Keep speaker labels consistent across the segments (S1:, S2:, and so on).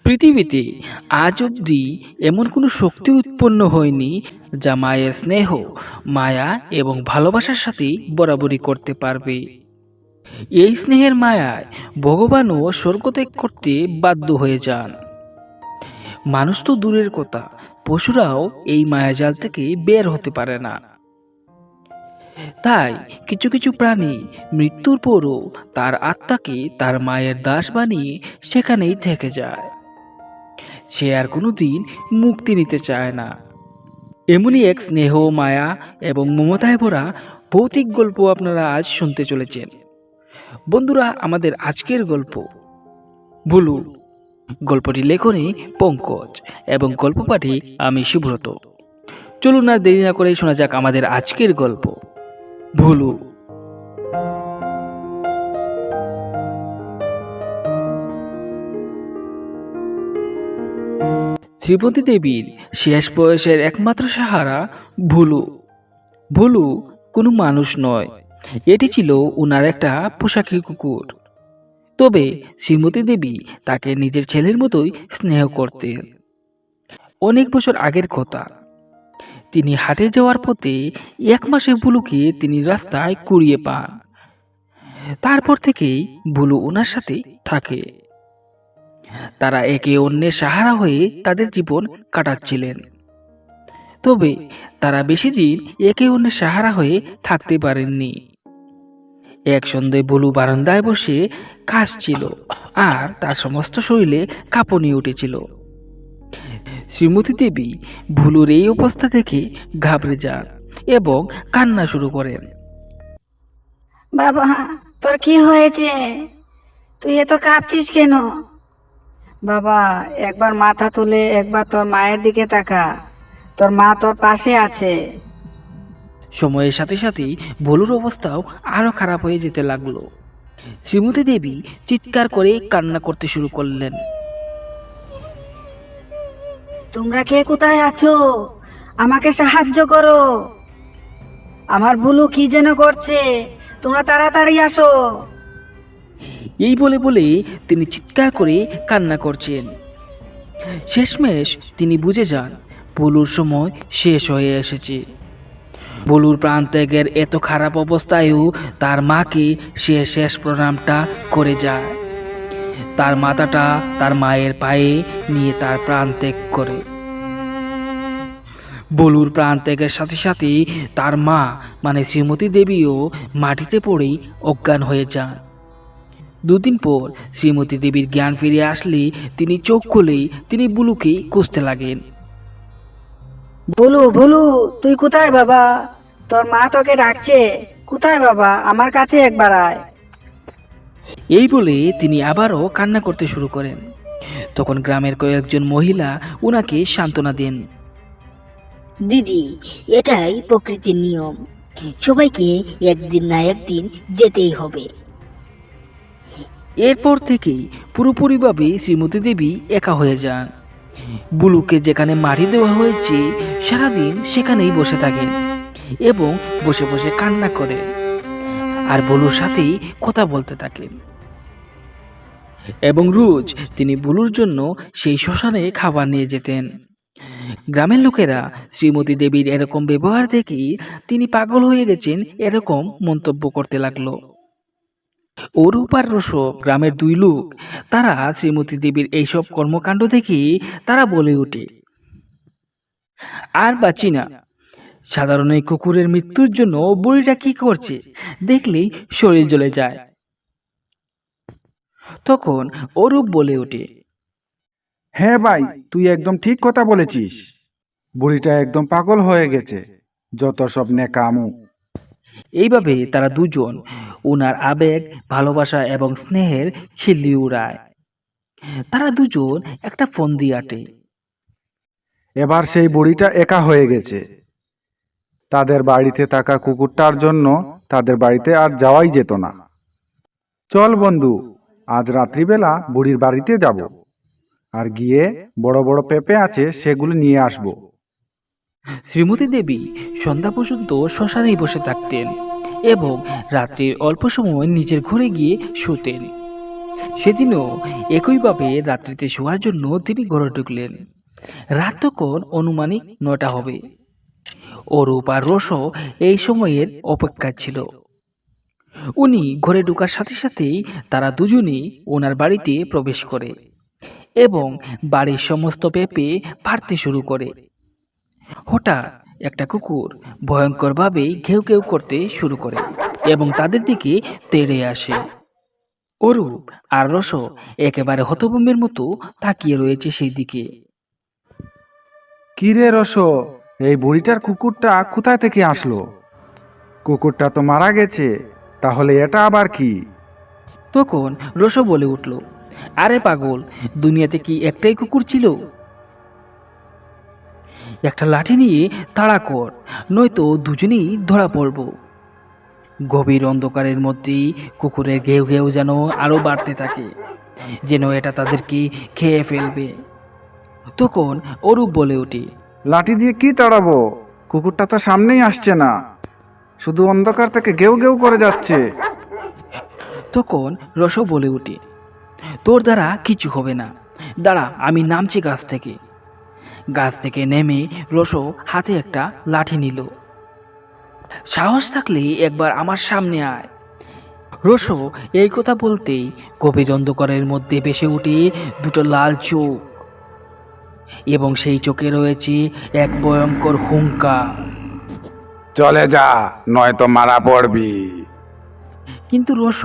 S1: পৃথিবীতে আজ অবধি এমন কোনো শক্তি উৎপন্ন হয়নি যা মায়ের স্নেহ, মায়া এবং ভালোবাসার সাথে বরাবরি করতে পারবে। এই স্নেহের মায়ায় ভগবানও স্বর্গত্যাগ করতে বাধ্য হয়ে যান। মানুষ তো দূরের কথা, পশুরাও এই মায়াজাল থেকে বের হতে পারে না। তাই কিছু কিছু প্রাণী মৃত্যুর পরও তার আত্মাকে তার মায়ের দাস বানিয়ে সেখানেই থেকে যায়। সে আর কোনোদিন মুক্তি নিতে চায় না। এমনই এক স্নেহ, মায়া এবং মমতায় ভরা ভৌতিক গল্প আপনারা আজ শুনতে চলেছেন। বন্ধুরা, আমাদের আজকের গল্প ভুলু। গল্পটি লেখনী পঙ্কজ এবং গল্প পাঠে আমি সুব্রত। চলুন আর দেরি না করে শোনা যাক আমাদের আজকের গল্প ভুলু। শ্রীমতী দেবীর শেষ বয়সের একমাত্র সাহারা ভুলু। ভুলু কোনো মানুষ নয়, এটি ছিল উনার একটা পোশাকি কুকুর। তবে শ্রীমতী দেবী তাকে নিজের ছেলের মতোই স্নেহ করতেন। অনেক বছর আগের কথা, তিনি হাটে যাওয়ার পথে এক মাসে ভুলুকে তিনি রাস্তায় কুড়িয়ে পান। তারপর থেকেই ভুলু ওনার সাথে থাকে। তারা একে অন্যের সাহারা হয়ে তাদের জীবন কাটাচ্ছিলেন। তবে তারা বেশি দিন একে অন্যের সাহারা হয়ে থাকতে পারেননি। এক সন্ধ্যায় ভুলু বারান্দায় বসে কাশছিল আর তার সমস্ত শরীরে কাঁপুনি উঠেছিল। শ্রীমতী দেবী ভুলুর এই অবস্থা দেখে ঘাবড়ে যান এবং কান্না শুরু করেন।
S2: বাবা, তোর কি হয়েছে? তুই এত কাঁপছিস কেন? বাবা, একবার মাথা তুলে একবার তোর মায়ের দিকে তাকা। তোর মা তোর পাশে আছে।
S1: সময়ের সাথে সাথে ভুলুর অবস্থাও আরো খারাপ হয়ে যেতে লাগলো। শ্রীমতী দেবী চিৎকার করে কান্না করতে শুরু করলেন।
S2: তোমরা কে কোথায় আছো? আমাকে সাহায্য করো। আমার ভুলু কি যেন করছে, তোমরা তাড়াতাড়ি আসো।
S1: এই বলে বলে তিনি চিৎকার করে কান্না করছেন। শেষমেশ তিনি বুঝে যান ভুলুর সময় শেষ হয়ে এসেছে। ভুলুর প্রাণ ত্যাগের এত খারাপ অবস্থায়ও তার মাকে সে শেষ প্রণামটা করে যায়। তার মাথাটা তার মায়ের পায়ে নিয়ে তার প্রাণ ত্যাগ করে। ভুলুর প্রাণ ত্যাগের সাথে সাথে তার মা মানে শ্রীমতী দেবীও মাটিতে পড়েই অজ্ঞান হয়ে যান। দুদিন পর শ্রীমতী দেবীর জ্ঞান ফিরে আসলে তিনি চোখ খুলেই তিনি ভুলুকে খুঁজতে লাগেন।
S2: ভুলু, ভুলু, তুই কোথায় বাবা? তোর মা তোকে ডাকছে। কোথায় বাবা? আমার কাছে একবার আয়।
S1: এই বলে তিনি আবারও কান্না করতে শুরু করেন। তখন গ্রামের কয়েকজন মহিলা ওনাকে সান্ত্বনা দেন।
S3: দিদি, এটাই প্রকৃতির নিয়ম। সবাইকে একদিন না একদিন যেতেই হবে।
S1: এরপর থেকেই পুরোপুরিভাবে শ্রীমতী দেবী একা হয়ে যান। বুলুকে যেখানে মাটি দেওয়া হয়েছে সারাদিন সেখানেই বসে থাকেন এবং বসে বসে কান্না করেন আর বুলুর সাথেই কথা বলতে থাকেন। এবং রোজ তিনি বুলুর জন্য সেই শ্মশানে খাবার নিয়ে যেতেন। গ্রামের লোকেরা শ্রীমতী দেবীর এরকম ব্যবহার দেখেই তিনি পাগল হয়ে গেছেন এরকম মন্তব্য করতে লাগলো। অরূপ আর রসব গ্রামের দুই লোক, তারা শ্রীমতী দেবীর এইসব কর্মকাণ্ড দেখে তারা বলে ওঠে, আর বাঁচি না। সাধারণ এই কুকুরের মৃত্যুর জন্য বুড়িটা কি করছে দেখলেই শরীর জ্বলে যায়। তখন অরূপ বলে ওঠে,
S4: হ্যাঁ ভাই, তুই একদম ঠিক কথা বলেছিস। বুড়িটা একদম পাগল হয়ে গেছে। যত সব নেকামু।
S1: এইভাবে তারা দুজন ওনার আবেগ, ভালোবাসা এবং স্নেহের খিল্লি উড়ায়। তারা দুজন একটা ফন্দি আটে।
S4: এবার সেই বুড়িটা একা হয়ে গেছে। তাদের বাড়িতে থাকা কুকুরটার জন্য তাদের বাড়িতে আর যাওয়াই যেত না। চল বন্ধু, আজ রাত্রিবেলা বুড়ির বাড়িতে যাব আর গিয়ে বড় বড় পেঁপে আছে সেগুলো নিয়ে আসব।
S1: শ্রীমতী দেবী সন্ধ্যা পর্যন্ত শ্মশানেই বসে থাকতেন এবং রাত্রির অল্প সময় নিজের ঘরে গিয়ে শুতেন। সেদিনও একইভাবে রাত্রিতে শোয়ার জন্য তিনি ঘরে ঢুকলেন। রাত তখন অনুমানিক 9টা হবে। অরূপ আর রসও এই সময়ের অপেক্ষায় ছিল। উনি ঘরে ঢোকার সাথে সাথেই তারা দুজনেই ওনার বাড়িতে প্রবেশ করে এবং বাড়ির সমস্ত পেঁপে ফাটতে শুরু করে। হঠাৎ একটা কুকুর ভয়ঙ্করভাবে ঘেউ ঘেউ করতে শুরু করে এবং তাদের দিকে তেড়ে আসে। অরূপ আর রস একেবারে হতভম্বের মতো তাকিয়ে রয়েছে সেই দিকে।
S4: কি রে রস, এই বুড়িটার কুকুরটা কোথায় থেকে আসলো? কুকুরটা তো মারা গেছে, তাহলে এটা আবার কি?
S1: তখন রস বলে উঠল, আরে পাগল, দুনিয়াতে কি একটাই কুকুর ছিল? একটা লাঠি নিয়ে তাড়া কর, নয়তো দুজনেই ধরা পড়ব। গভীর অন্ধকারের মধ্যেই কুকুরের ঘেউ ঘেউ যেন আরো বাড়তে থাকে, যেন এটা তাদেরকে খেয়ে ফেলবে। তখন অরূপ বলে ওঠে,
S4: লাঠি দিয়ে কি তাড়াবো? কুকুরটা তো সামনেই আসছে না, শুধু অন্ধকার থেকে গেউ গেউ করে যাচ্ছে।
S1: তখন রস বলে ওঠে, তোর দ্বারা কিছু হবে না, দাঁড়া, আমি নামছি গাছ থেকে। গাছ থেকে নেমে রস হাতে একটা লাঠি নিল। সাহস থাকলে একবার আমার সামনে আয়। রস এই কথা বলতেই গভীর অন্ধকারের মধ্যে ভেসে উঠে দুটো লাল চোখ এবং সেই চোখে রয়েছে এক ভয়ঙ্কর হুঙ্কার।
S4: চলে যা, নয়তো মারা পড়বি।
S1: কিন্তু রস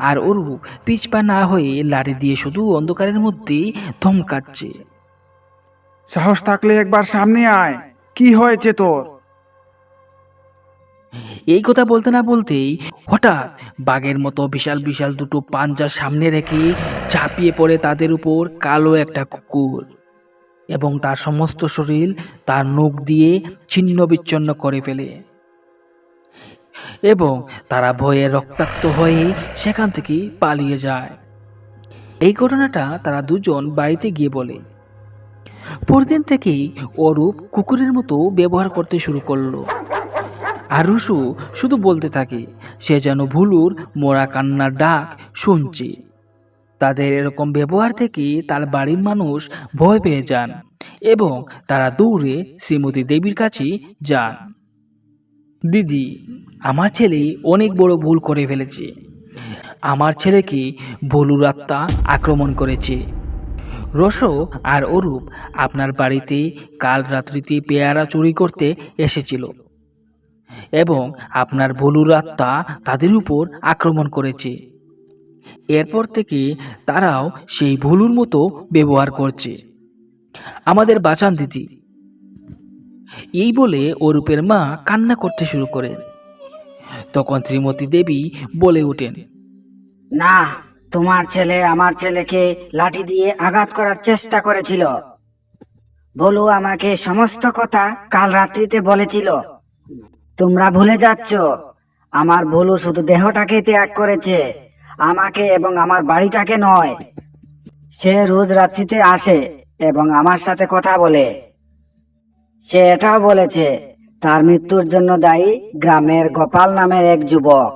S1: আর অরূপ পিছপা না হয়ে লাঠি দিয়ে শুধু অন্ধকারের মধ্যে ধমকাচ্ছে।
S4: সাহস থাকলে একবার সামনে আয়, কি হয়েছে তোর?
S1: এই কথা বলতে না বলতেই হঠাৎ বাঘের মতো বিশাল বিশাল দুটো পাঞ্জা সামনে রেখে ঝাঁপিয়ে পড়ে তাদের উপর কালো একটা কুকুর এবং তার সমস্ত শরীর তার নখ দিয়ে ছিন্ন বিচ্ছিন্ন করে ফেলে এবং তারা ভয়ে রক্তাক্ত হয়ে সেখান থেকে পালিয়ে যায়। এই ঘটনাটা তারা দুজন বাড়িতে গিয়ে বলে। পরদিন থেকেই অরূপ কুকুরের মতো ব্যবহার করতে শুরু করলো আর রুসু শুধু বলতে থাকে সে যেন ভুলুর মোরা কান্নার ডাক শুনছে। তাদের এরকম ব্যবহার থেকে তার বাড়ির মানুষ ভয় পেয়ে যান এবং তারা দৌড়ে শ্রীমতী দেবীর কাছে যান। দিদি, আমার ছেলে অনেক বড় ভুল করে ফেলেছে। আমার ছেলেকে ভুলুর আত্মা আক্রমণ করেছে। রস আর অরূপ আপনার বাড়িতে কাল রাত্রিতে পেয়ারা চুরি করতে এসেছিল এবং আপনার ভুলুর আত্মা তাদের উপর আক্রমণ করেছে। এরপর থেকে তারাও সেই ভুলুর মতো ব্যবহার করছে। আমাদের বাঁচান দিদি। এই বলে অরূপের মা কান্না করতে শুরু করেন। তখন শ্রীমতী দেবী বলে ওঠেন,
S2: না, তোমার ছেলে আমার ছেলেকে লাঠি দিয়ে আঘাত করার চেষ্টা করেছিল। বলু আমাকে সমস্ত কথা কাল রাত্রিতে বলেছিল। তোমরা ভুলে যাচ্ছ, আমার ভুলু শুধু দেহটাকে ত্যাগ করেছে, আমাকে এবং আমার বাড়িটাকে নয়। সে রোজ রাত্রিতে আসে এবং আমার সাথে কথা বলে। সে এটাও বলেছে তার মৃত্যুর জন্য দায়ী গ্রামের গোপাল নামের এক যুবক।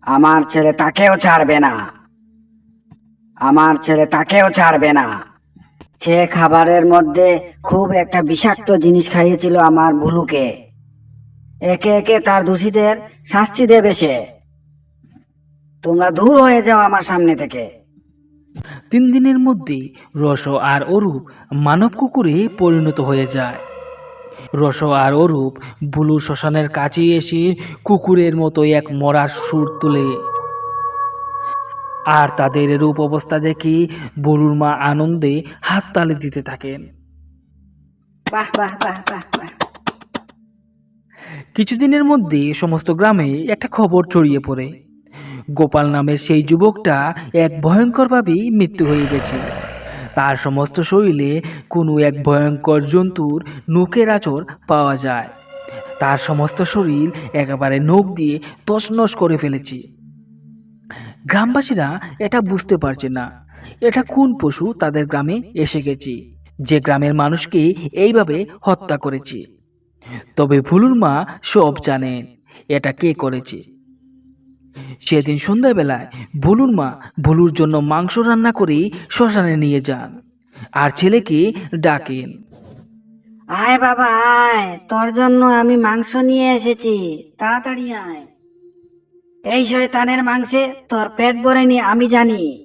S2: আমার ছেলে তাকেও ছাড়বে না, আমার ছেলে তাকেও ছাড়বে না। সে খাবারের মধ্যে খুব একটা বিষাক্ত জিনিস খাইয়েছিল আমার ভুলুকে। একে একে তার দোষীদের শাস্তি দেবে সে। তোমরা দূর হয়ে যাও আমার সামনে থেকে।
S1: 3 দিনের মধ্যে রস আর অরূপ মানব কুকুরে পরিণত হয়ে যায়। রস আর অরূপ বুলু শ্মশানের কাছে এসে কুকুরের মতো এক মরার সুর তুলে আর তাদের রূপ অবস্থা দেখে বুলুর মা আনন্দে হাততালি দিতে থাকেন।
S2: বাহ বাহ বাহ বাহ বাহ।
S1: কিছুদিনের মধ্যে সমস্ত গ্রামে একটা খবর ছড়িয়ে পড়ে। গোপাল নামের সেই যুবকটা এক ভয়ঙ্করভাবে মৃত্যু হয়ে গেছে। তার সমস্ত শরীরে কোনো এক ভয়ঙ্কর জন্তুর নখের আঁচড় পাওয়া যায়। তার সমস্ত শরীর একেবারে নখ দিয়ে তছনছ করে ফেলেছে। গ্রামবাসীরা এটা বুঝতে পারছে না এটা কোন পশু তাদের গ্রামে এসে গেছে যে গ্রামের মানুষকে এইভাবে হত্যা করেছে। তবে ভুলুর মা সব জানেন এটা কে করেছে। সেদিন সন্ধ্যাবেলায় ভুলুর মা ভুলুর জন্য মাংস রান্না করে শ্মশানে নিয়ে যান আর ছেলেকে ডাকেন।
S2: আয় বাবা আয়, তোর জন্য আমি মাংস নিয়ে এসেছি, তাড়াতাড়ি আয়। এই শয়তানের মাংসে তোর পেট ভরেনি আমি জানি।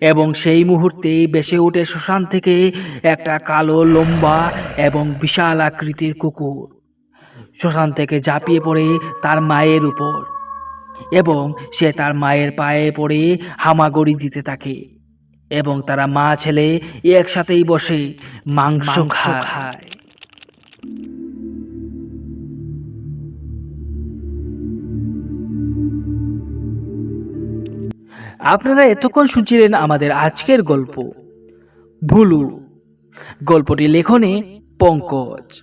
S1: এবং সেই মুহূর্তেই ভেসে ওঠে শ্মশান থেকে একটা কালো লম্বা এবং বিশাল আকৃতির কুকুর। শ্মশান থেকে ঝাঁপিয়ে পড়ে তার মায়ের উপর এবং সে তার মায়ের পায়ে পড়ে হামাগুড়ি দিতে থাকে এবং তারা মা ছেলে একসাথেই বসে মাংস খায়। আপনারা এতক্ষণ শুনছিলেন আমাদের আজকের গল্প ভুলু। গল্পটি লেখনে পঙ্কজ।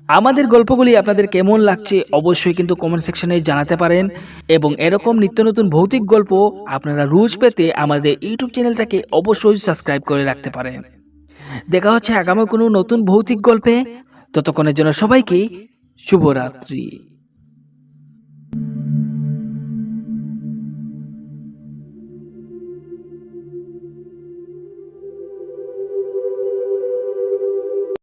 S1: আমাদের গল্পগুলি আপনাদের কেমন লাগছে অবশ্যই কিন্তু কমেন্ট সেকশনে জানাতে পারেন এবং এরকম নিত্য নতুন ভৌতিক গল্প আপনারা রোজ পেতে আমাদের ইউটিউব চ্যানেলটাকে অবশ্যই সাবস্ক্রাইব করে রাখতে পারেন। দেখা হচ্ছে আগামী কোনো নতুন ভৌতিক গল্পে। ততক্ষণের জন্য সবাইকে শুভরাত্রি।